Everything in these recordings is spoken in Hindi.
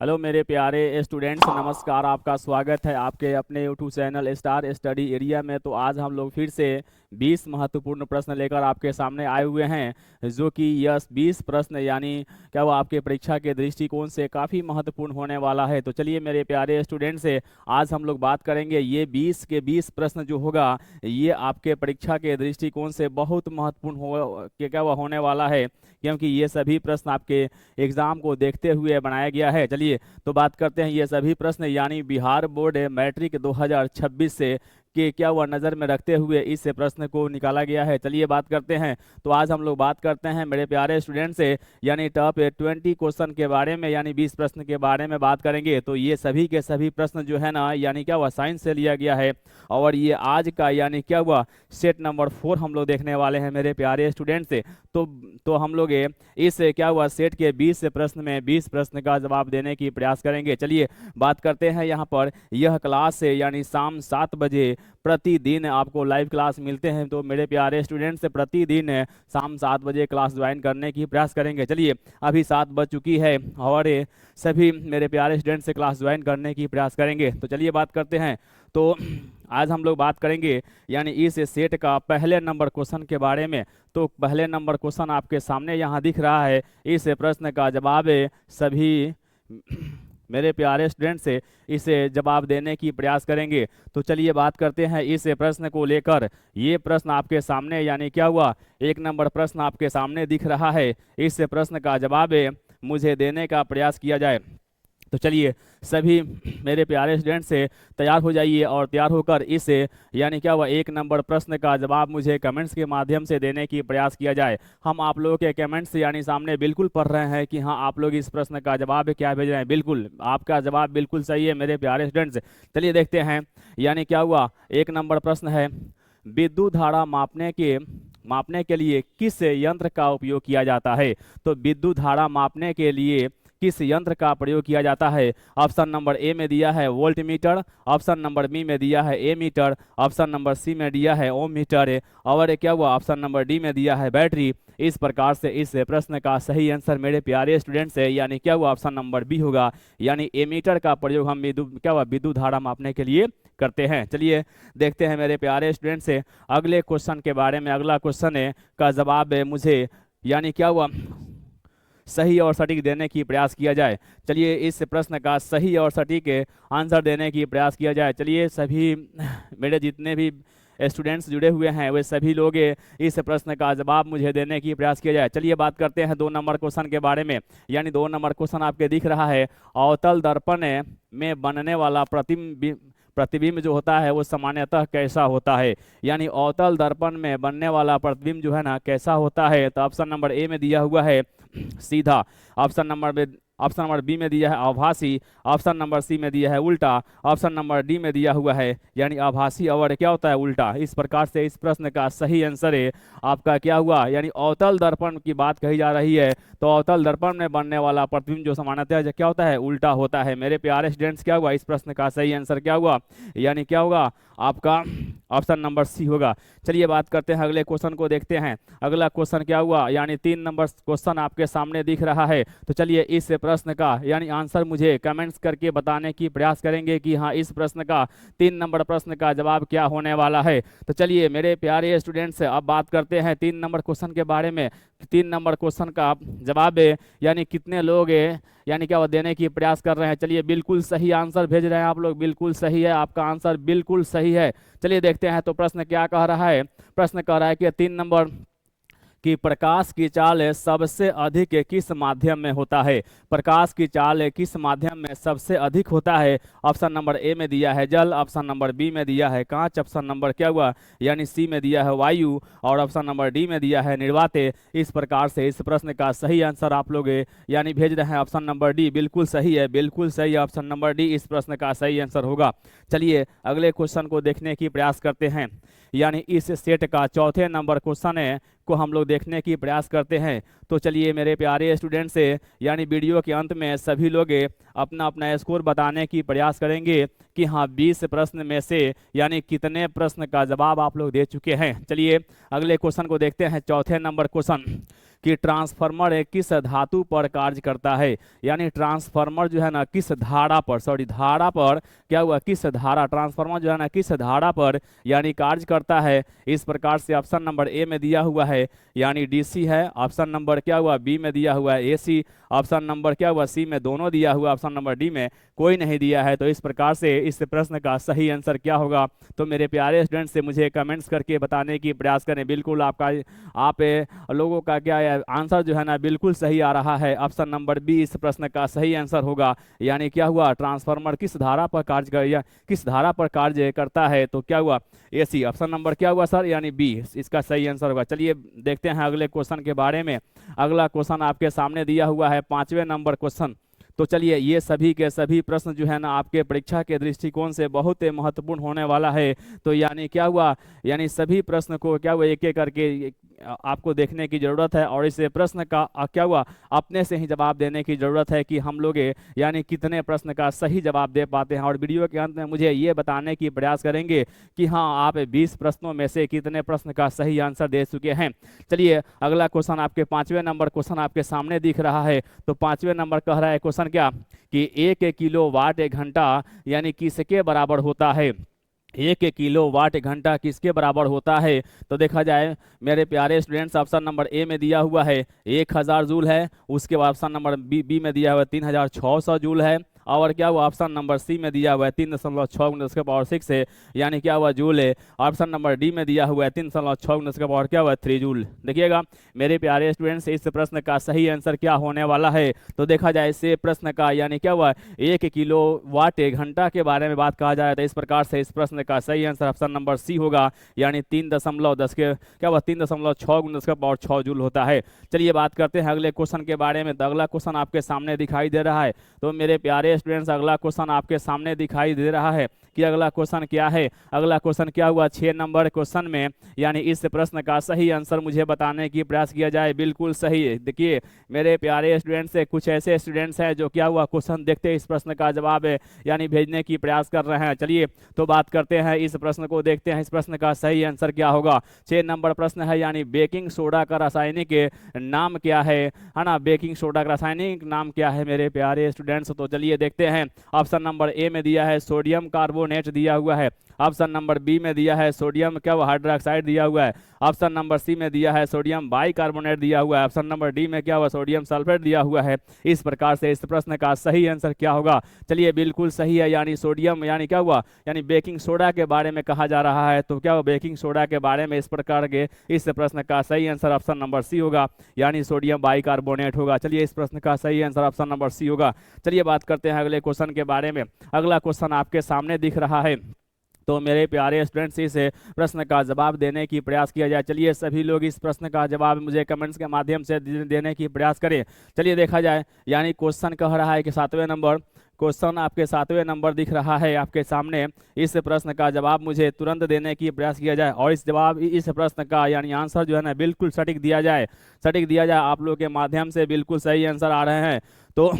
हेलो मेरे प्यारे स्टूडेंट्स, नमस्कार। आपका स्वागत है आपके अपने YouTube channel star study area में। तो आज हम लोग फिर से 20 महत्वपूर्ण प्रश्न लेकर आपके सामने आए हुए हैं, जो कि यह 20 प्रश्न यानी क्या वो आपके परीक्षा के दृष्टिकोण से काफ़ी महत्वपूर्ण होने वाला है। तो चलिए मेरे प्यारे स्टूडेंट्स से आज हम लोग बात करेंगे। ये 20 के 20 प्रश्न जो होगा ये आपके परीक्षा के दृष्टिकोण से बहुत महत्वपूर्ण हो क्या वो होने वाला है, क्योंकि ये सभी प्रश्न आपके एग्जाम को देखते हुए बनाया गया है। चलिए तो बात करते हैं ये सभी प्रश्न यानी बिहार बोर्ड मैट्रिक 2026 से कि क्या वह नज़र में रखते हुए इस प्रश्न को निकाला गया है। चलिए बात करते हैं। तो आज हम लोग बात करते हैं मेरे प्यारे स्टूडेंट से यानी टॉप 20 क्वेश्चन के बारे में, यानी 20 प्रश्न के बारे में बात करेंगे। तो ये सभी के सभी प्रश्न जो है ना यानी क्या हुआ साइंस से लिया गया है, और ये आज का यानी क्या हुआ सेट नंबर 4 हम लोग देखने वाले हैं मेरे प्यारे स्टूडेंट से। तो हम लोग इस क्या हुआ सेट के 20 प्रश्न में 20 प्रश्न का जवाब देने की प्रयास करेंगे। चलिए बात करते हैं यहाँ पर। यह क्लास से यानी शाम 7 बजे प्रतिदिन आपको लाइव क्लास मिलते हैं। तो मेरे प्यारे स्टूडेंट्स प्रतिदिन शाम 7 बजे क्लास ज्वाइन करने की प्रयास करेंगे। चलिए अभी 7 बज चुकी है और सभी मेरे प्यारे स्टूडेंट्स से क्लास ज्वाइन करने की प्रयास करेंगे। तो चलिए बात करते हैं। तो आज हम लोग बात करेंगे यानी इस सेट का पहले नंबर क्वेश्चन के बारे में। तो पहले नंबर क्वेश्चन आपके सामने यहाँ दिख रहा है। इस प्रश्न का जवाब सभी मेरे प्यारे स्टूडेंट से इसे जवाब देने की प्रयास करेंगे। तो चलिए बात करते हैं इस प्रश्न को लेकर। ये प्रश्न आपके सामने यानी क्या हुआ 1 नंबर प्रश्न आपके सामने दिख रहा है। इस प्रश्न का जवाब मुझे देने का प्रयास किया जाए। तो चलिए सभी मेरे प्यारे स्टूडेंट से तैयार हो जाइए और तैयार होकर इस यानी क्या हुआ 1 नंबर प्रश्न का जवाब मुझे कमेंट्स के माध्यम से देने की प्रयास किया जाए। हम आप लोगों के कमेंट्स यानी सामने बिल्कुल पढ़ रहे हैं कि हाँ आप लोग इस प्रश्न का जवाब क्या भेज रहे हैं। बिल्कुल आपका जवाब बिल्कुल सही है मेरे प्यारे स्टूडेंट्स। चलिए देखते हैं यानी क्या हुआ 1 नंबर प्रश्न है, विद्युत धारा मापने के लिए किस यंत्र का उपयोग किया जाता है। तो विद्युत धारा मापने के लिए किस यंत्र का प्रयोग किया जाता है। ऑप्शन नंबर ए में दिया है volt meter, option number B में दिया है ammeter, option number C में दिया है ओम मीटर, और क्या हुआ ऑप्शन नंबर डी में दिया है बैटरी। इस प्रकार से इस प्रश्न का सही आंसर मेरे प्यारे स्टूडेंट्स है यानी क्या हुआ ऑप्शन नंबर बी होगा, यानी एमीटर का प्रयोग हम विद्युत धारा मापने के लिए करते हैं। चलिए देखते हैं मेरे प्यारे स्टूडेंट से अगले क्वेश्चन के बारे में। अगला क्वेश्चन है का जवाब मुझे यानी क्या हुआ सही और सटीक देने की प्रयास किया जाए। चलिए इस प्रश्न का सही और सटीक आंसर देने की प्रयास किया जाए। चलिए सभी मेरे जितने भी स्टूडेंट्स जुड़े हुए हैं वे सभी लोग इस प्रश्न का जवाब मुझे देने की प्रयास किया जाए। चलिए बात करते हैं 2 नंबर क्वेश्चन के बारे में। यानी 2 नंबर क्वेश्चन आपके दिख रहा है, अवतल दर्पण में बनने वाला प्रतिबिंब जो होता है वो सामान्यतः कैसा होता है। यानी अवतल दर्पण में बनने वाला प्रतिबिंब जो है ना कैसा होता है। तो ऑप्शन नंबर ए में दिया हुआ है सीधा, ऑप्शन नंबर बी में दिया है आभासी, ऑप्शन नंबर सी में दिया है उल्टा, ऑप्शन नंबर डी में दिया हुआ है यानी आभासी और क्या होता है उल्टा। इस प्रकार से इस प्रश्न का सही आंसर है आपका क्या हुआ यानी अवतल दर्पण की बात कही जा रही है। तो अवतल दर्पण में बनने वाला प्रतिबिंब जो सामान्यतः क्या होता है उल्टा होता है। मेरे प्यारे स्टूडेंट्स क्या हुआ इस प्रश्न का सही आंसर क्या हुआ यानी क्या होगा आपका ऑप्शन नंबर सी होगा। चलिए बात करते हैं अगले क्वेश्चन को देखते हैं। अगला क्वेश्चन क्या हुआ यानी 3 नंबर क्वेश्चन आपके सामने दिख रहा है। तो चलिए इस प्रश्न का यानी आंसर मुझे कमेंट्स करके बताने की प्रयास करेंगे कि हाँ इस प्रश्न का 3 नंबर प्रश्न का जवाब क्या होने वाला है। तो चलिए मेरे प्यारे स्टूडेंट्स अब बात करते हैं 3 नंबर क्वेश्चन के बारे में। 3 नंबर क्वेश्चन का जवाब यानी कितने लोग यानी क्या वो देने की प्रयास कर रहे हैं। चलिए बिल्कुल सही आंसर भेज रहे हैं आप लोग, बिल्कुल सही है, आपका आंसर बिल्कुल सही है। चलिए देखते हैं तो प्रश्न क्या कह रहा है। प्रश्न कह रहा है कि 3 नंबर कि प्रकाश की चाल सबसे अधिक किस माध्यम में होता है। प्रकाश की चाल किस माध्यम में सबसे अधिक होता है। ऑप्शन नंबर ए में दिया है जल, ऑप्शन नंबर बी में दिया है कांच, ऑप्शन नंबर क्या हुआ यानी सी में दिया है वायु, और ऑप्शन नंबर डी में दिया है निर्वात। इस प्रकार से इस प्रश्न का सही आंसर आप लोग यानी भेज रहे हैं ऑप्शन नंबर डी। बिल्कुल सही है, बिल्कुल सही, ऑप्शन नंबर डी इस प्रश्न का सही आंसर होगा। चलिए अगले क्वेश्चन को देखने की प्रयास करते हैं। यानी इस सेट का चौथे नंबर क्वेश्चन को हम लोग देखने की प्रयास करते हैं। तो चलिए मेरे प्यारे स्टूडेंट से यानी वीडियो के अंत में सभी लोग अपना अपना स्कोर बताने की प्रयास करेंगे कि हाँ 20 प्रश्न में से यानी कितने प्रश्न का जवाब आप लोग दे चुके हैं। चलिए अगले क्वेश्चन को देखते हैं। चौथे नंबर क्वेश्चन कि ट्रांसफार्मर किस धातु पर कार्य करता है, यानी ट्रांसफार्मर जो है ना किस धारा पर, सॉरी धारा पर क्या हुआ, किस धारा, ट्रांसफार्मर जो है ना किस धारा पर यानी कार्य करता है। इस प्रकार से ऑप्शन नंबर ए में दिया हुआ है यानी डीसी है, ऑप्शन नंबर क्या हुआ बी में दिया हुआ है एसी, ऑप्शन नंबर क्या हुआ सी में दोनों दिया हुआ, ऑप्शन नंबर डी में कोई नहीं दिया है। तो इस प्रकार से इस प्रश्न का सही आंसर क्या होगा, तो मेरे प्यारे स्टूडेंट से मुझे कमेंट्स करके बताने की प्रयास करें। बिल्कुल आप लोगों का क्या है आंसर जो है ना बिल्कुल सही आ रहा है। ऑप्शन नंबर बी इस प्रश्न का सही आंसर होगा, यानी क्या हुआ ट्रांसफार्मर किस धारा पर कार्य कर या किस धारा पर कार्य करता है, तो क्या हुआ एसी। ऑप्शन नंबर क्या हुआ सर, यानी बी इसका सही आंसर होगा। चलिए देखते हैं अगले क्वेश्चन के बारे में। अगला क्वेश्चन आपके सामने दिया हुआ है 5वें नंबर क्वेश्चन। तो चलिए ये सभी के सभी प्रश्न जो है ना आपके परीक्षा के दृष्टिकोण से बहुत ही महत्वपूर्ण होने वाला है। तो यानी क्या हुआ, यानी सभी प्रश्न को क्या हुआ एक एक करके आपको देखने की जरूरत है और इस प्रश्न का क्या हुआ अपने से ही जवाब देने की जरूरत है कि हम लोग यानी कितने प्रश्न का सही जवाब दे पाते हैं। और वीडियो के अंत में मुझे ये बताने की प्रयास करेंगे कि हाँ आप 20 प्रश्नों में से कितने प्रश्न का सही आंसर दे चुके हैं। चलिए अगला क्वेश्चन आपके 5वें नंबर क्वेश्चन आपके सामने दिख रहा है। तो 5वें नंबर कह रहा है क्वेश्चन क्या कि 1 किलोवाट घंटा यानी किसके बराबर होता है, 1 किलोवाट घंटा किसके बराबर होता है। तो देखा जाए मेरे प्यारे स्टूडेंट्स ऑप्शन नंबर ए में दिया हुआ है 1000 जूल है, उसके बाद ऑप्शन नंबर बी में दिया हुआ है 3600 जूल है, और क्या हुआ ऑप्शन नंबर सी में दिया हुआ है 3.6 है यानी क्या हुआ जूल है। ऑप्शन नंबर डी में दिया हुआ है 3.6 क्या हुआ 3 जूल। देखिएगा मेरे प्यारे स्टूडेंट्स इस प्रश्न का सही आंसर क्या होने वाला है। तो देखा जाए इस प्रश्न का यानी क्या हुआ 1 किलोवाट घंटा के बारे में बात कहा जाए तो इस प्रकार से इस प्रश्न का सही आंसर ऑप्शन नंबर सी होगा, यानी 3.10 के क्या हुआ 3.6 जूल होता है। चलिए बात करते हैं अगले क्वेश्चन के बारे में। तो अगला क्वेश्चन आपके सामने दिखाई दे रहा है। तो मेरे प्यारे स्टूडेंट्स अगला क्वेश्चन आपके सामने दिखाई दे रहा है कि अगला क्वेश्चन क्या है। अगला क्वेश्चन क्या हुआ 6 नंबर क्वेश्चन में, यानी इस प्रश्न का सही आंसर मुझे बताने की प्रयास किया जाए। बिल्कुल सही। देखिए मेरे प्यारे स्टूडेंट्स से कुछ ऐसे स्टूडेंट्स हैं जो क्या हुआ क्वेश्चन देखते इस प्रश्न का जवाब है यानी भेजने की प्रयास कर रहे हैं। चलिए तो बात करते हैं इस प्रश्न को, देखते हैं इस प्रश्न का सही आंसर क्या होगा। 6 नंबर प्रश्न है, यानी बेकिंग सोडा का रासायनिक नाम क्या है ना, बेकिंग सोडा का रासायनिक नाम क्या है मेरे प्यारे स्टूडेंट्स। तो चलिए देखते हैं। ऑप्शन नंबर ए में दिया है सोडियम कार्बोनेट दिया हुआ है, ऑप्शन नंबर बी में दिया है सोडियम क्या हुआ हाइड्रोक्साइड दिया हुआ है, ऑप्शन नंबर सी में दिया है सोडियम बाइकार्बोनेट दिया हुआ है, ऑप्शन नंबर डी में क्या हुआ सोडियम सल्फेट दिया हुआ है। इस प्रकार से इस प्रश्न का सही आंसर क्या होगा। चलिए बिल्कुल सही है, यानी सोडियम यानी क्या हुआ यानी बेकिंग सोडा के बारे में कहा जा रहा है। तो क्या हुआ बेकिंग सोडा के बारे में इस प्रकार के इस प्रश्न का सही आंसर ऑप्शन नंबर सी होगा, यानी सोडियम बाइकार्बोनेट होगा। चलिए इस प्रश्न का सही आंसर ऑप्शन नंबर सी होगा। चलिए बात करते हैं अगले क्वेश्चन के बारे में। अगला क्वेश्चन आपके सामने दिख रहा है। तो मेरे प्यारे स्टूडेंट्स इस प्रश्न का जवाब देने की प्रयास किया जाए। चलिए सभी लोग इस प्रश्न का जवाब मुझे कमेंट्स के माध्यम से देने की प्रयास करें। चलिए देखा जाए, यानी क्वेश्चन कह रहा है कि 7वें नंबर क्वेश्चन आपके 7वें नंबर दिख रहा है आपके सामने। इस प्रश्न का जवाब मुझे तुरंत देने की प्रयास किया जाए और इस प्रश्न का यानी आंसर जो है ना बिल्कुल सटीक दिया जाए, सटीक दिया जाए। आप लोग के माध्यम से बिल्कुल सही आंसर आ रहे हैं। तो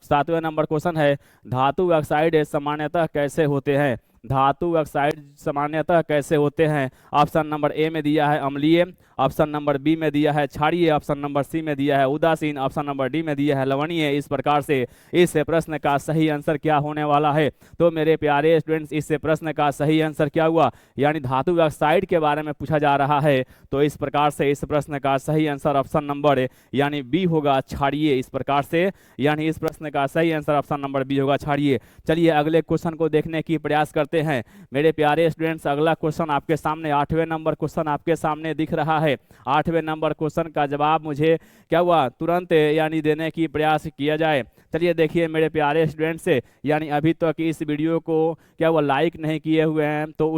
7वें नंबर क्वेश्चन है धातु ऑक्साइड सामान्यतः कैसे होते हैं, धातु ऑक्साइड सामान्यतः कैसे होते हैं। ऑप्शन नंबर ए में दिया है अम्लीय, ऑप्शन नंबर बी में दिया है क्षारीय, ऑप्शन नंबर सी में दिया है उदासीन, ऑप्शन नंबर डी में दिया है लवणीय। इस प्रकार से इस प्रश्न का सही आंसर क्या होने वाला है। तो मेरे प्यारे स्टूडेंट्स इस प्रश्न का सही आंसर क्या हुआ, यानी धातु ऑक्साइड के बारे में पूछा जा रहा है। तो इस प्रकार से इस प्रश्न का सही आंसर ऑप्शन नंबर यानी बी होगा क्षारीय। इस प्रकार से यानी इस प्रश्न का सही आंसर ऑप्शन नंबर बी होगा क्षारीय। चलिए अगले क्वेश्चन को देखने की प्रयास करते हैं मेरे प्यारे स्टूडेंट्स। अगला क्वेश्चन आपके सामने 8वें नंबर क्वेश्चन आपके सामने दिख रहा है। 8वें नंबर क्वेश्चन का जवाब मुझे क्या हुआ तुरंत यानी देने की प्रयास किया जाए। चलिए देखिए मेरे प्यारे स्टूडेंट्स से, यानी अभी तक इस वीडियो को क्या हुआ लाइक नहीं किए हुए हैं तो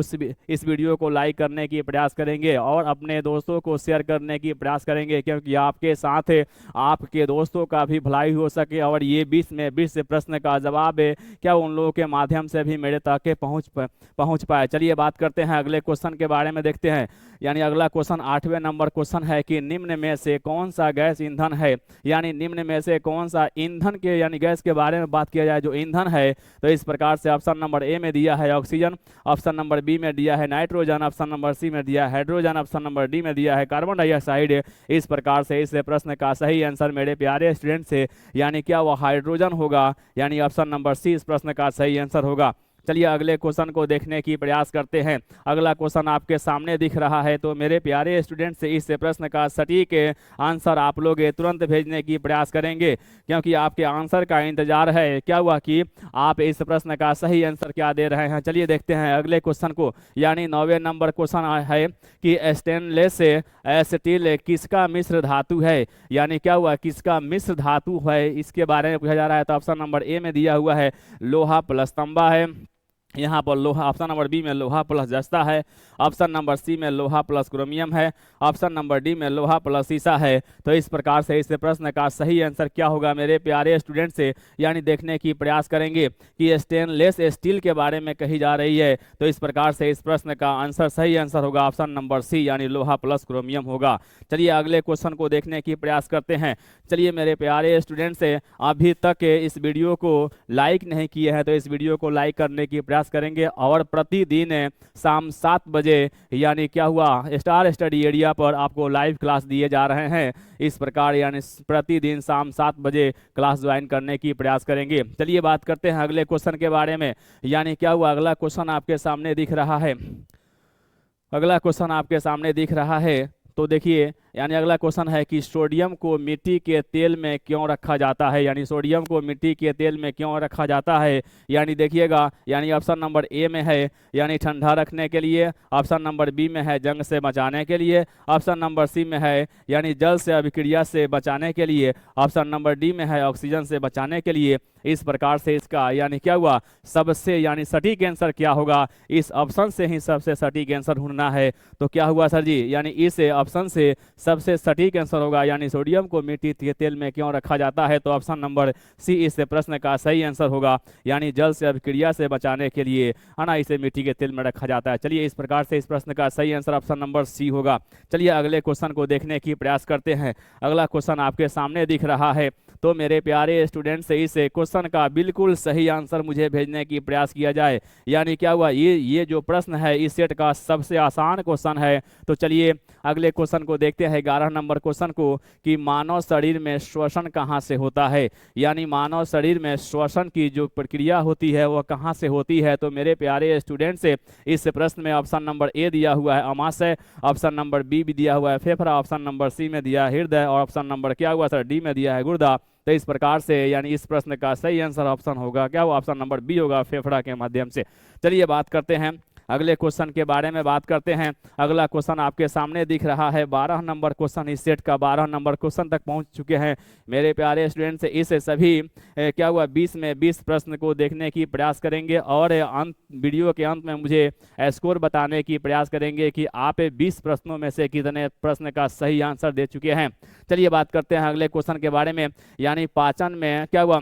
इस वीडियो को लाइक करने की प्रयास करेंगे और अपने दोस्तों को शेयर करने की प्रयास करेंगे, क्योंकि आपके साथ आपके दोस्तों का भी भलाई हो सके और ये 20 में 20 प्रश्न का जवाब है क्या उन लोगों के माध्यम से भी मेरे तक पहुँच पहुंच पाए। चलिए बात करते हैं अगले क्वेश्चन के बारे में, देखते हैं। यानी अगला क्वेश्चन 8वें नंबर क्वेश्चन है कि निम्न में से कौन सा गैस ईंधन है। यानी निम्न में से कौन सा ईंधन के यानी गैस के बारे में बात किया जाए जो ईंधन है, तो इस प्रकार से ऑप्शन नंबर ए में दिया है ऑक्सीजन, ऑप्शन नंबर बी में दिया है नाइट्रोजन, ऑप्शन नंबर सी में दिया है हाइड्रोजन, ऑप्शन नंबर डी में दिया है कार्बन डाइऑक्साइड। इस प्रकार से इस प्रश्न का सही आंसर मेरे प्यारे स्टूडेंट से यानी क्या वह हाइड्रोजन होगा, यानी ऑप्शन नंबर सी इस प्रश्न का सही आंसर होगा। चलिए अगले क्वेश्चन को देखने की प्रयास करते हैं। अगला क्वेश्चन आपके सामने दिख रहा है, तो मेरे प्यारे स्टूडेंट से इस प्रश्न का सटीक आंसर आप लोग तुरंत भेजने की प्रयास करेंगे, क्योंकि आपके आंसर का इंतजार है। क्या हुआ कि आप इस प्रश्न का सही आंसर क्या दे रहे हैं। चलिए देखते हैं अगले क्वेश्चन को। यानी 9वें नंबर क्वेश्चन है कि स्टेनलेस स्टील किसका मिश्र धातु है। यानी क्या हुआ किसका मिश्र धातु है, इसके बारे में पूछा जा रहा है। तो ऑप्शन नंबर ए में दिया हुआ है लोहा प्लस तांबा है, यहाँ पर लोहा, ऑप्शन नंबर बी में लोहा प्लस जस्ता है, ऑप्शन नंबर सी में लोहा प्लस क्रोमियम है, ऑप्शन नंबर डी में लोहा प्लस शीशा है। तो इस प्रकार से इस प्रश्न का सही आंसर क्या होगा मेरे प्यारे स्टूडेंट से यानी देखने की प्रयास करेंगे कि स्टेनलेस स्टील के बारे में कही जा रही है। तो इस प्रकार से इस प्रश्न का आंसर सही आंसर होगा ऑप्शन नंबर सी यानी लोहा प्लस क्रोमियम होगा। चलिए अगले क्वेश्चन को देखने की प्रयास करते हैं। चलिए मेरे प्यारे स्टूडेंट से अभी तक इस वीडियो को लाइक नहीं किए हैं तो इस वीडियो को लाइक करने की प्रयास करेंगे, और प्रतिदिन शाम 7 बजे यानी क्या हुआ स्टार स्टडी एरिया पर आपको लाइव क्लास दिए जा रहे हैं। इस प्रकार यानी प्रतिदिन शाम 7 बजे क्लास ज्वाइन करने की प्रयास करेंगे। चलिए बात करते हैं अगले क्वेश्चन के बारे में। यानी क्या हुआ अगला क्वेश्चन आपके सामने दिख रहा है, अगला क्वेश्चन आपके सामने दिख रहा है। तो देखिए यानी अगला क्वेश्चन है कि सोडियम को मिट्टी के तेल में क्यों रखा जाता है। यानी सोडियम को मिट्टी के तेल में क्यों रखा जाता है, यानी देखिएगा यानी ऑप्शन नंबर ए में है यानी ठंडा रखने के लिए, ऑप्शन नंबर बी में है जंग से बचाने के लिए, ऑप्शन नंबर सी में है यानी जल से अभिक्रिया से बचाने के लिए, ऑप्शन नंबर डी में है ऑक्सीजन से बचाने के लिए। इस प्रकार से इसका यानी क्या हुआ सबसे यानी सटीक आंसर क्या होगा, इस ऑप्शन से ही सबसे सटीक आंसर ढूंढना है। तो क्या हुआ सर जी, यानी इस ऑप्शन से सबसे सटीक आंसर होगा यानी सोडियम को मिट्टी के तेल में क्यों रखा जाता है। तो ऑप्शन नंबर सी इस प्रश्न का सही आंसर होगा यानी जल से अभिक्रिया से बचाने के लिए है ना इसे मिट्टी के तेल में रखा जाता है। चलिए इस प्रकार से इस प्रश्न का सही आंसर ऑप्शन नंबर सी होगा। चलिए अगले क्वेश्चन को देखने की प्रयास करते हैं। अगला क्वेश्चन आपके सामने दिख रहा है, तो मेरे प्यारे स्टूडेंट से इस क्वेश्चन का बिल्कुल सही आंसर मुझे भेजने की प्रयास किया जाए। यानी क्या हुआ ये जो प्रश्न है इस सेट का सबसे आसान क्वेश्चन है। तो चलिए अगले क्वेश्चन को देखते हैं 11 नंबर क्वेश्चन को कि मानव शरीर में श्वसन कहाँ से होता है। यानी मानव शरीर में श्वसन की जो प्रक्रिया होती है वह कहाँ से होती है। तो मेरे प्यारे स्टूडेंट से इस प्रश्न में ऑप्शन नंबर ए दिया हुआ है अमाशय, ऑप्शन नंबर बी भी दिया हुआ है फेफड़ा, ऑप्शन नंबर सी में दिया है हृदय, और ऑप्शन नंबर क्या हुआ सर डी में दिया है गुर्दा। तो इस प्रकार से यानी इस प्रश्न का सही आंसर ऑप्शन होगा क्या, वो ऑप्शन नंबर बी होगा फेफड़ा के माध्यम से। चलिए बात करते हैं अगले क्वेश्चन के बारे में बात करते हैं। अगला क्वेश्चन आपके सामने दिख रहा है 12 नंबर क्वेश्चन, इस सेट का 12 नंबर क्वेश्चन तक पहुंच चुके हैं मेरे प्यारे स्टूडेंट से। इस सभी क्या हुआ 20 में 20 प्रश्न को देखने की प्रयास करेंगे और अंत वीडियो के अंत में मुझे स्कोर बताने की प्रयास करेंगे कि आप 20 प्रश्नों में से कितने प्रश्न का सही आंसर दे चुके हैं। चलिए बात करते हैं अगले क्वेश्चन के बारे में। यानी पाचन में क्या हुआ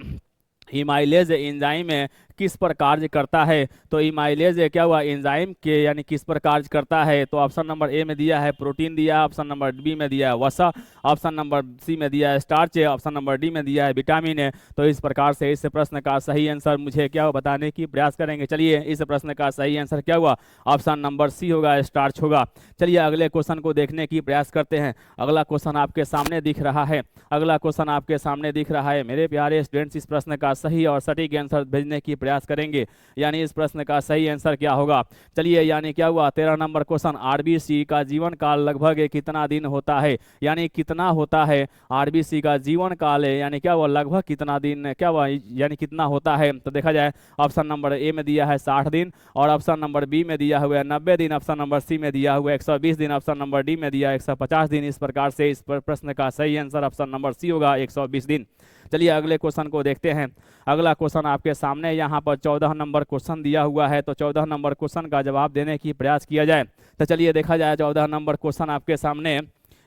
इमाइलेज एंजाइम किस पर कार्य करता है। तो इमाइलेज क्या हुआ एंजाइम के यानी किस पर कार्य करता है। तो ऑप्शन नंबर ए में दिया है प्रोटीन दिया है, ऑप्शन नंबर बी में दिया है वसा, ऑप्शन नंबर सी में दिया है स्टार्च, ऑप्शन नंबर डी में दिया है विटामिन है। तो इस प्रकार से इस प्रश्न का सही आंसर मुझे क्या हुआ बताने की प्रयास करेंगे। चलिए इस प्रश्न का सही आंसर क्या हुआ ऑप्शन नंबर सी होगा स्टार्च होगा। चलिए अगले क्वेश्चन को देखने की प्रयास करते हैं। अगला क्वेश्चन आपके सामने दिख रहा है, अगला क्वेश्चन आपके सामने दिख रहा है मेरे प्यारे स्टूडेंट्स। इस प्रश्न का सही और सटीक आंसर भेजने की प्रयास करेंगे। यानी इस प्रश्न का सही आंसर क्या होगा। चलिए यानी क्या हुआ 13 नंबर क्वेश्चन आरबीसी का जीवन काल लगभग कितना दिन होता है। यानी कितना होता है आरबीसी का जीवन काल है, यानी क्या हुआ लगभग कितना दिन क्या हुआ यानी कितना होता है। तो देखा जाए ऑप्शन नंबर ए में दिया है 60 दिन, और ऑप्शन नंबर बी में दिया हुआ है 90 दिन, ऑप्शन नंबर सी में दिया हुआ है 120 दिन, ऑप्शन नंबर डी में दिया है 150 दिन। इस प्रकार से इस प्रश्न का सही आंसर ऑप्शन नंबर सी होगा 120 दिन। चलिए अगले क्वेश्चन को देखते हैं। अगला क्वेश्चन आपके सामने यहाँ पर 14 नंबर क्वेश्चन दिया हुआ है। तो 14 नंबर क्वेश्चन का जवाब देने की प्रयास किया जाए। तो चलिए देखा जाए 14 नंबर क्वेश्चन आपके सामने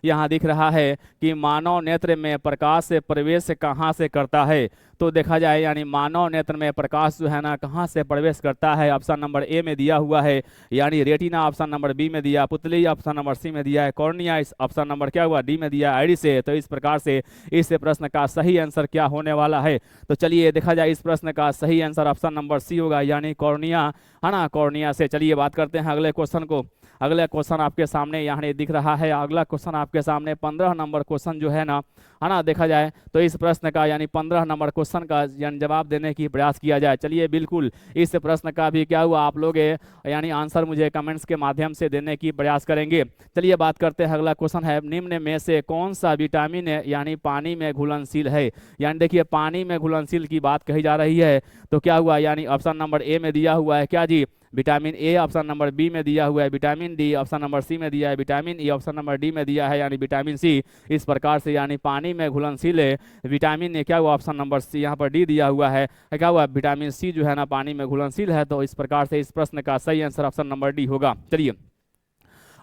यहाँ दिख रहा है कि मानव नेत्र में प्रकाश से प्रवेश कहाँ से करता है। तो देखा जाए यानी मानव नेत्र में प्रकाश जो है ना कहाँ से प्रवेश करता है, ऑप्शन नंबर ए में दिया हुआ है यानी रेटिना, ऑप्शन नंबर बी में दिया पुतली, ऑप्शन नंबर सी में दिया है कॉर्निया, इस ऑप्शन नंबर क्या हुआ डी में दिया आइरिस से। तो इस प्रकार से इस प्रश्न का सही आंसर क्या होने वाला है। तो चलिए देखा जाए इस प्रश्न का सही आंसर ऑप्शन नंबर सी होगा यानी कॉर्निया, है ना, कॉर्निया से। चलिए बात करते हैं अगले क्वेश्चन को। अगला क्वेश्चन आपके सामने यहाँ दिख रहा है। अगला क्वेश्चन आपके सामने 15 नंबर क्वेश्चन जो है ना देखा जाए तो इस प्रश्न का यानी 15 नंबर क्वेश्चन का यानी जवाब देने की प्रयास किया जाए। चलिए बिल्कुल इस प्रश्न का भी क्या हुआ आप लोग यानी आंसर मुझे कमेंट्स के माध्यम से देने की प्रयास करेंगे। चलिए बात करते हैं अगला क्वेश्चन है, निम्न में से कौन सा विटामिन यानी पानी में घुलनशील है। यानी देखिए पानी में घुलनशील की बात कही जा रही है। तो क्या हुआ यानी ऑप्शन नंबर ए में दिया हुआ है क्या जी vitamin A, option number B में दिया हुआ है vitamin D, option number C में दिया है vitamin E, option number D में दिया है यानी विटामिन सी। इस प्रकार से यानी पानी में घुलनशील विटामिन ने क्या हुआ ऑप्शन नंबर सी, यहाँ पर डी दिया हुआ है क्या हुआ विटामिन सी जो है ना पानी में घुलनशील है। तो इस प्रकार से इस प्रश्न का सही आंसर ऑप्शन नंबर डी होगा। चलिए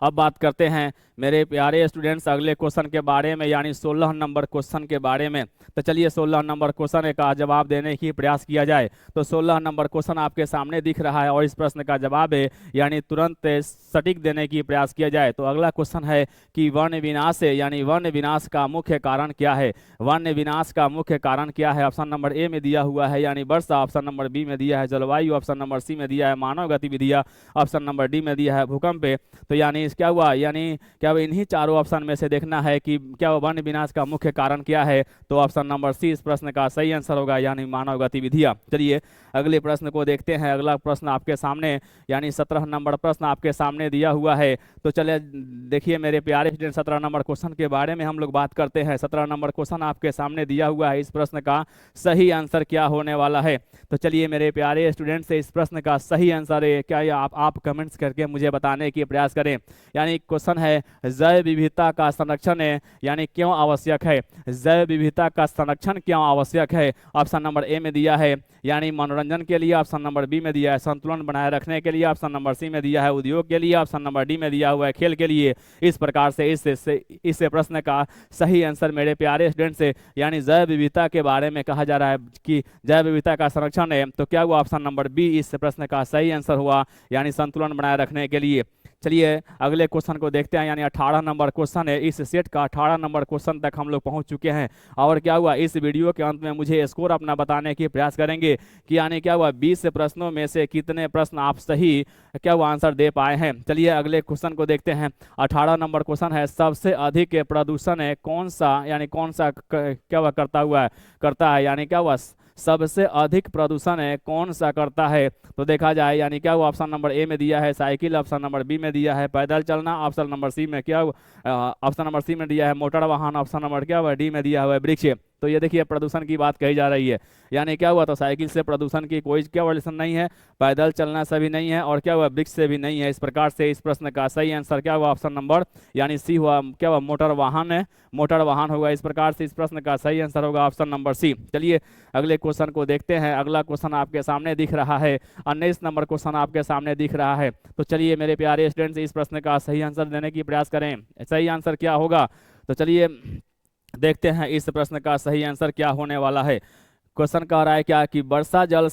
अब बात करते हैं मेरे प्यारे स्टूडेंट्स अगले क्वेश्चन के बारे में यानी 16 नंबर क्वेश्चन के बारे में। तो चलिए 16 नंबर क्वेश्चन का जवाब देने की प्रयास किया जाए। तो 16 नंबर क्वेश्चन आपके सामने दिख रहा है और इस प्रश्न का जवाब है यानी तुरंत सटीक देने की प्रयास किया जाए। तो अगला क्वेश्चन है कि वन्य विनाश यानी वन्य विनाश का मुख्य कारण क्या है। वन्य विनाश का मुख्य कारण क्या है, ऑप्शन नंबर ए में दिया हुआ है यानी वर्षा, ऑप्शन नंबर बी में दिया है जलवायु, ऑप्शन नंबर सी में दिया है मानव गतिविधियां, ऑप्शन नंबर डी में दिया है भूकंप। तो यानी क्या हुआ यानी क्या इन्हीं चारों ऑप्शन में से देखना है कि क्या वन विनाश का मुख्य कारण क्या है। तो ऑप्शन नंबर सी इस प्रश्न का सही आंसर होगा यानी मानव गतिविधियां। चलिए अगले प्रश्न को देखते हैं। अगला प्रश्न आपके सामने यानी 17 नंबर प्रश्न आपके सामने दिया हुआ है। तो चलिए देखिए मेरे प्यारे स्टूडेंट 17 नंबर क्वेश्चन के बारे में हम लोग बात करते हैं। 17 नंबर क्वेश्चन आपके सामने दिया हुआ है, इस प्रश्न का सही आंसर क्या होने वाला है। तो चलिए मेरे प्यारे स्टूडेंट से इस प्रश्न का सही आंसर है क्या ये आप कमेंट्स करके मुझे बताने की प्रयास करें। यानी क्वेश्चन है जैव विविधता का संरक्षण यानी क्यों आवश्यक है। जैव विविधता का संरक्षण क्यों आवश्यक है, ऑप्शन नंबर ए में दिया है यानी मनोरंजन के लिए, ऑप्शन नंबर बी में दिया है संतुलन बनाए रखने के लिए, ऑप्शन नंबर सी में दिया है उद्योग के लिए, ऑप्शन नंबर डी में दिया हुआ है खेल के लिए। इस प्रकार से इस प्रश्न का सही आंसर मेरे प्यारे स्टूडेंट से यानी जैव विविधता के बारे में कहा जा रहा है कि जैव विविधता का संरक्षण है। तो क्या हुआ ऑप्शन नंबर बी इस प्रश्न का सही आंसर हुआ यानी संतुलन बनाए रखने के लिए। चलिए अगले क्वेश्चन को देखते हैं यानी 18 नंबर क्वेश्चन है। इस सेट का 18 नंबर क्वेश्चन तक हम लोग पहुंच चुके हैं और क्या हुआ इस वीडियो के अंत में मुझे स्कोर अपना बताने की प्रयास करेंगे कि यानी क्या हुआ 20 प्रश्नों में से कितने प्रश्न आप सही क्या हुआ आंसर दे पाए हैं। चलिए अगले क्वेश्चन को देखते हैं। 18 नंबर क्वेश्चन है, सबसे अधिक प्रदूषण है कौन सा यानी कौन सा क्या हुआ करता है यानी क्या हुआ सबसे अधिक प्रदूषण है कौन सा करता है। तो देखा जाए यानी क्या हुआ ऑप्शन नंबर ए में दिया है साइकिल, ऑप्शन नंबर बी में दिया है पैदल चलना, ऑप्शन नंबर सी में क्या ऑप्शन नंबर सी में दिया है मोटर वाहन, ऑप्शन नंबर क्या हुआ डी में दिया हुआ है वृक्ष। तो ये देखिए प्रदूषण की बात कही जा रही है यानी क्या हुआ तो साइकिल से प्रदूषण की कोई क्या रिलेशन नहीं है, पैदल चलना से भी नहीं है और क्या हुआ वृक्ष से भी नहीं है। इस प्रकार से इस प्रश्न का सही आंसर क्या हुआ ऑप्शन नंबर यानी सी हुआ क्या हुआ मोटर वाहन है, मोटर वाहन होगा। इस प्रकार से इस प्रश्न का सही आंसर होगा ऑप्शन नंबर सी। चलिए अगले क्वेश्चन को देखते हैं। अगला क्वेश्चन आपके सामने दिख रहा है, 19 नंबर क्वेश्चन आपके सामने दिख रहा है। तो चलिए मेरे प्यारे स्टूडेंट्स इस प्रश्न का सही आंसर देने की प्रयास करें। सही आंसर क्या होगा तो चलिए देखते हैं इस प्रश्न का सही आंसर क्या होने वाला है। क्वेश्चन कह रहा है क्या कि वर्षा जल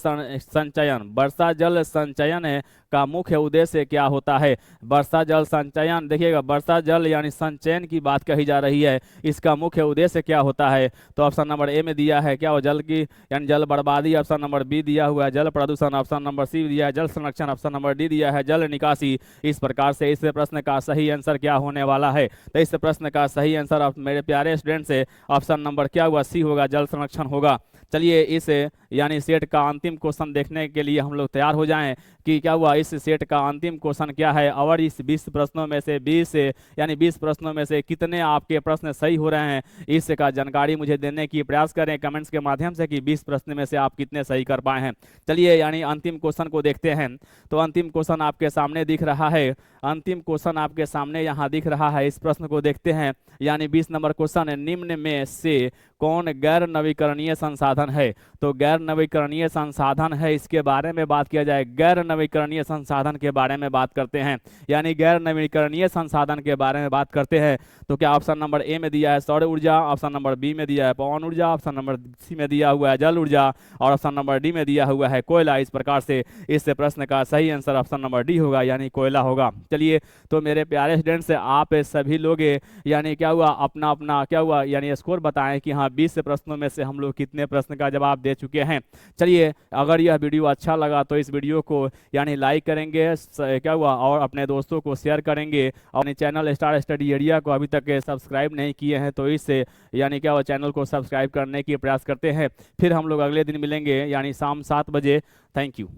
संचयन का मुख्य उद्देश्य क्या होता है। वर्षा जल संचयन देखिएगा वर्षा जल यानी संचयन की बात कही जा रही है, इसका मुख्य उद्देश्य क्या होता है। तो ऑप्शन नंबर ए में दिया है क्या वो जल की यानी जल बर्बादी, ऑप्शन नंबर बी दिया हुआ है जल प्रदूषण, ऑप्शन नंबर सी दिया है जल संरक्षण, ऑप्शन नंबर डी दिया है जल निकासी। इस प्रकार से इस प्रश्न का सही आंसर क्या होने वाला है। तो इस प्रश्न का सही आंसर मेरे प्यारे स्टूडेंट से ऑप्शन नंबर क्या हुआ सी होगा जल संरक्षण होगा। चलिए इस यानी सेट का अंतिम क्वेश्चन देखने के लिए हम लोग तैयार हो जाएं कि क्या हुआ इस सेट का अंतिम क्वेश्चन क्या है और इस 20 प्रश्नों में से 20 प्रश्नों में से कितने आपके प्रश्न सही हो रहे हैं, इसका जानकारी मुझे देने की प्रयास करें कमेंट्स के माध्यम से कि 20 प्रश्न में से आप कितने सही कर पाए हैं। चलिए यानी अंतिम क्वेश्चन को देखते हैं। तो अंतिम क्वेश्चन आपके सामने दिख रहा है। अंतिम क्वेश्चन आपके सामने यहाँ दिख रहा है, इस प्रश्न को देखते हैं। यानी 20 नंबर क्वेश्चन है, निम्न में से कौन गैर नवीकरणीय संसाधन है? तो गैर नवीकरणीय संसाधन है, इसके बारे में बात किया जाए। गैर नवीकरणीय संसाधन के बारे में बात करते हैं, यानी गैर नवीकरणीय संसाधन के बारे में बात करते हैं। तो क्या ऑप्शन नंबर ए में दिया है सौर ऊर्जा, ऑप्शन नंबर बी में दिया है पवन ऊर्जा, ऑप्शन नंबर सी में दिया हुआ है जल ऊर्जा, और ऑप्शन नंबर डी में दिया हुआ है कोयला। इस प्रकार से इस प्रश्न का सही आंसर ऑप्शन नंबर डी होगा, यानी कोयला होगा। चलिए, तो मेरे प्यारे स्टूडेंट्स, आप सभी लोग यानी क्या हुआ, अपना अपना क्या हुआ यानी स्कोर बताएं कि हाँ 20 प्रश्नों में से हम लोग कितने प्रश्न का जवाब दे चुके हैं। चलिए, अगर यह वीडियो अच्छा लगा तो इस वीडियो को यानी लाइक करेंगे, क्या हुआ, और अपने दोस्तों को शेयर करेंगे। और चैनल स्टार स्टडी एरिया को अभी तक सब्सक्राइब नहीं किए हैं तो इससे यानी क्या हुआ चैनल को सब्सक्राइब करने की प्रयास करते हैं। फिर हम लोग अगले दिन मिलेंगे यानी शाम 7 बजे। Thank you.